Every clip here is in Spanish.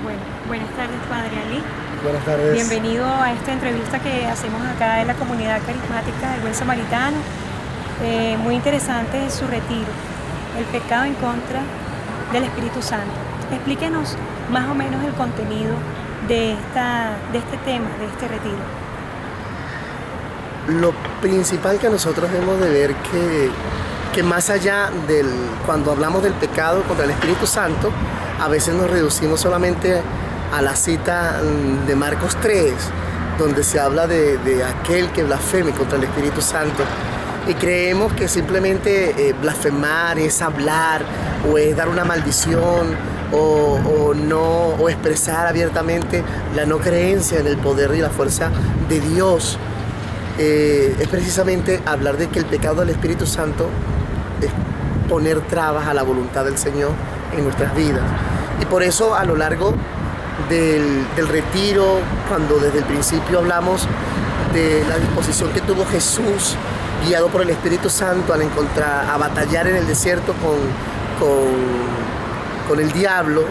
Bueno, buenas tardes, Padre Ali. Buenas tardes. Bienvenido a esta entrevista que hacemos acá en la comunidad carismática del Buen Samaritano. Muy interesante su retiro, el pecado en contra del Espíritu Santo. Explíquenos más o menos el contenido de este tema, de este retiro. Lo principal que nosotros debemos de ver que más allá cuando hablamos del pecado contra el Espíritu Santo, a veces nos reducimos solamente a la cita de Marcos 3, donde se habla de aquel que blasfeme contra el Espíritu Santo. Y creemos que simplemente blasfemar es hablar o es dar una maldición o expresar abiertamente la no creencia en el poder y la fuerza de Dios. Es precisamente hablar de que el pecado del Espíritu Santo es poner trabas a la voluntad del Señor en nuestras vidas. Y por eso a lo largo del retiro, cuando desde el principio hablamos de la disposición que tuvo Jesús, guiado por el Espíritu Santo a batallar en el desierto con el diablo,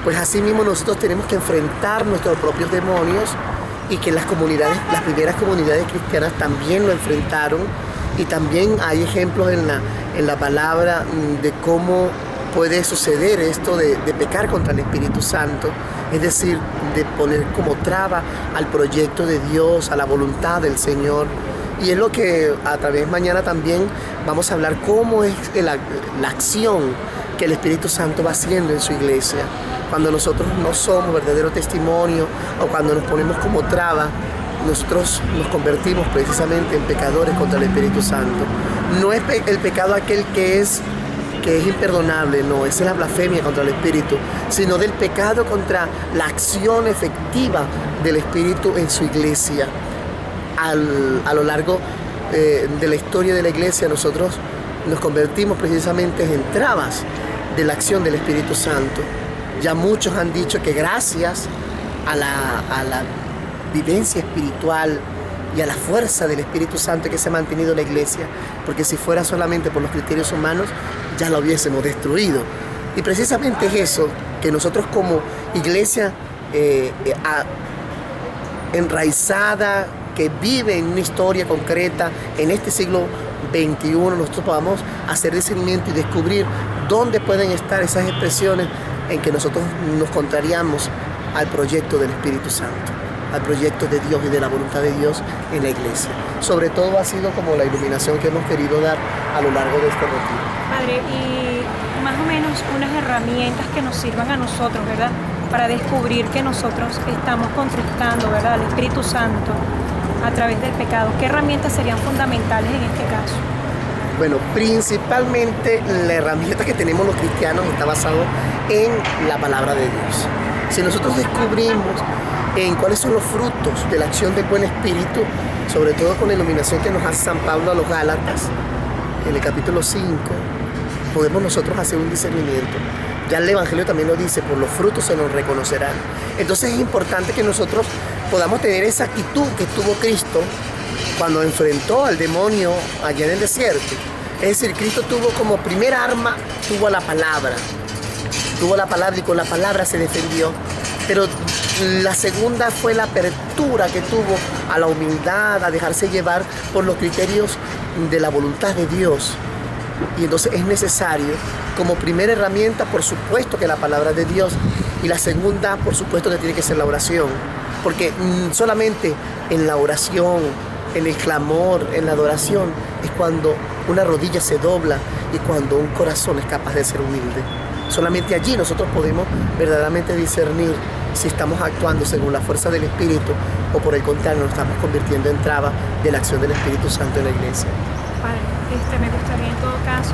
pues así mismo nosotros tenemos que enfrentar nuestros propios demonios, y que las primeras comunidades cristianas también lo enfrentaron, y también hay ejemplos en la palabra de cómo puede suceder esto de pecar contra el Espíritu Santo, es decir, de poner como traba al proyecto de Dios, a la voluntad del Señor. Y es lo que a través mañana también vamos a hablar cómo es la acción que el Espíritu Santo va haciendo en su iglesia. Cuando nosotros no somos verdadero testimonio o cuando nos ponemos como traba, nosotros nos convertimos precisamente en pecadores contra el Espíritu Santo. No es el pecado aquel que es imperdonable, no, esa es la blasfemia contra el Espíritu, sino del pecado contra la acción efectiva del Espíritu en su iglesia. A lo largo de la historia de la iglesia, nosotros nos convertimos precisamente en trabas de la acción del Espíritu Santo. Ya muchos han dicho que gracias a la vivencia espiritual y a la fuerza del Espíritu Santo que se ha mantenido la iglesia, porque si fuera solamente por los criterios humanos, ya la hubiésemos destruido. Y precisamente es eso, que nosotros como iglesia enraizada, que vive en una historia concreta en este siglo XXI, nosotros podamos hacer discernimiento y descubrir dónde pueden estar esas expresiones en que nosotros nos contrariamos al proyecto del Espíritu Santo, al proyecto de Dios y de la voluntad de Dios en la iglesia. Sobre todo ha sido como la iluminación que hemos querido dar a lo largo de este retiro. Padre, y más o menos unas herramientas que nos sirvan a nosotros, ¿verdad? Para descubrir que nosotros estamos contristando, ¿verdad?, al Espíritu Santo a través del pecado. ¿Qué herramientas serían fundamentales en este caso? Bueno, principalmente la herramienta que tenemos los cristianos está basado en la palabra de Dios. Si nosotros descubrimos en cuáles son los frutos de la acción del buen espíritu, sobre todo con la iluminación que nos hace San Pablo a los Gálatas, en el capítulo 5, podemos nosotros hacer un discernimiento. Ya el Evangelio también lo dice, por los frutos se nos reconocerán. Entonces es importante que nosotros podamos tener esa actitud que tuvo Cristo cuando enfrentó al demonio allá en el desierto. Es decir, Cristo tuvo como primer arma, tuvo la palabra y con la palabra se defendió. Pero la segunda fue la apertura que tuvo a la humildad, a dejarse llevar por los criterios de la voluntad de Dios. Y entonces es necesario, como primera herramienta, por supuesto que la palabra de Dios, y la segunda, por supuesto que tiene que ser la oración, porque solamente en la oración, en el clamor, en la adoración, es cuando una rodilla se dobla y cuando un corazón es capaz de ser humilde. Solamente allí nosotros podemos verdaderamente discernir si estamos actuando según la fuerza del Espíritu o por el contrario nos estamos convirtiendo en traba de la acción del Espíritu Santo en la iglesia. Padre, me gustaría en todo caso,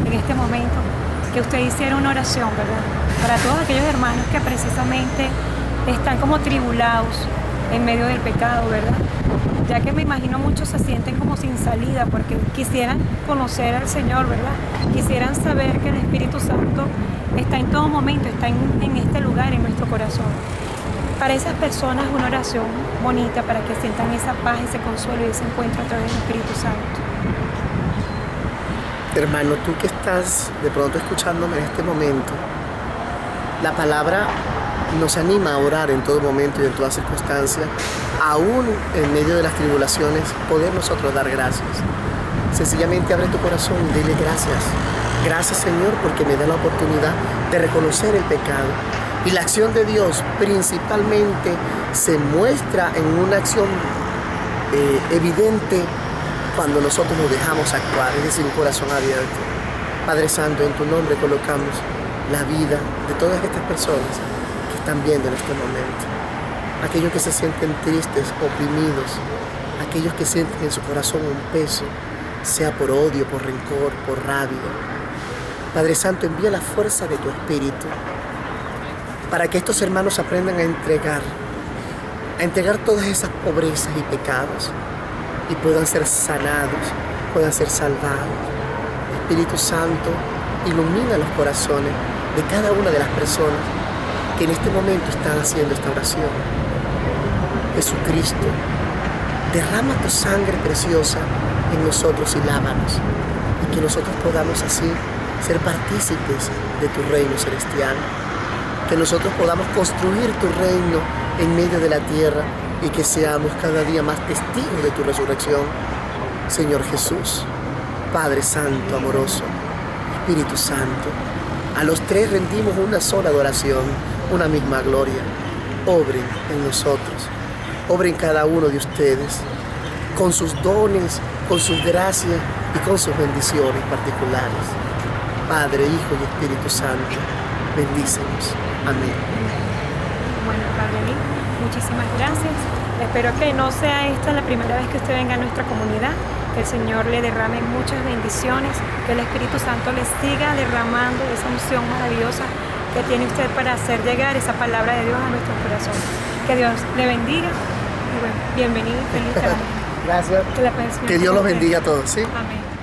en este momento, que usted hiciera una oración, ¿verdad?, para todos aquellos hermanos que precisamente están como tribulados en medio del pecado, ¿verdad? Ya que me imagino muchos se sienten como sin salida porque quisieran conocer al Señor, ¿verdad? Quisieran saber que el Espíritu Santo está en todo momento, está en este lugar, en nuestro corazón. Para esas personas una oración bonita para que sientan esa paz, ese consuelo y ese encuentro a través del Espíritu Santo. Hermano, tú que estás de pronto escuchándome en este momento, la palabra nos anima a orar en todo momento y en toda circunstancia, aún en medio de las tribulaciones, poder nosotros dar gracias. Sencillamente abre tu corazón y dile gracias. Gracias, Señor, porque me da la oportunidad de reconocer el pecado. Y la acción de Dios principalmente se muestra en una acción evidente cuando nosotros nos dejamos actuar, es decir, un corazón abierto. Padre Santo, en tu nombre colocamos la vida de todas estas personas que están viendo en este momento. Aquellos que se sienten tristes, oprimidos, aquellos que sienten en su corazón un peso, sea por odio, por rencor, por rabia. Padre Santo, envía la fuerza de tu Espíritu para que estos hermanos aprendan a entregar todas esas pobrezas y pecados y puedan ser sanados, puedan ser salvados. Espíritu Santo, ilumina los corazones de cada una de las personas que en este momento están haciendo esta oración. Jesucristo, derrama tu sangre preciosa en nosotros y lávanos, y que nosotros podamos así ser partícipes de tu reino celestial, que nosotros podamos construir tu reino en medio de la tierra y que seamos cada día más testigos de tu resurrección. Señor Jesús, Padre Santo, amoroso, Espíritu Santo, a los tres rendimos una sola adoración, una misma gloria. Obren en nosotros, obren cada uno de ustedes, con sus dones, con sus gracias y con sus bendiciones particulares. Padre, Hijo y Espíritu Santo, bendícenos. Amén. Bueno, Padre, muchísimas gracias. Espero que no sea esta la primera vez que usted venga a nuestra comunidad, que el Señor le derrame muchas bendiciones, que el Espíritu Santo le siga derramando esa unción maravillosa que tiene usted para hacer llegar esa palabra de Dios a nuestros corazones. Que Dios le bendiga y bueno, bienvenido y feliz tarde. Gracias. Que Dios los bendiga a todos, ¿sí? Amén.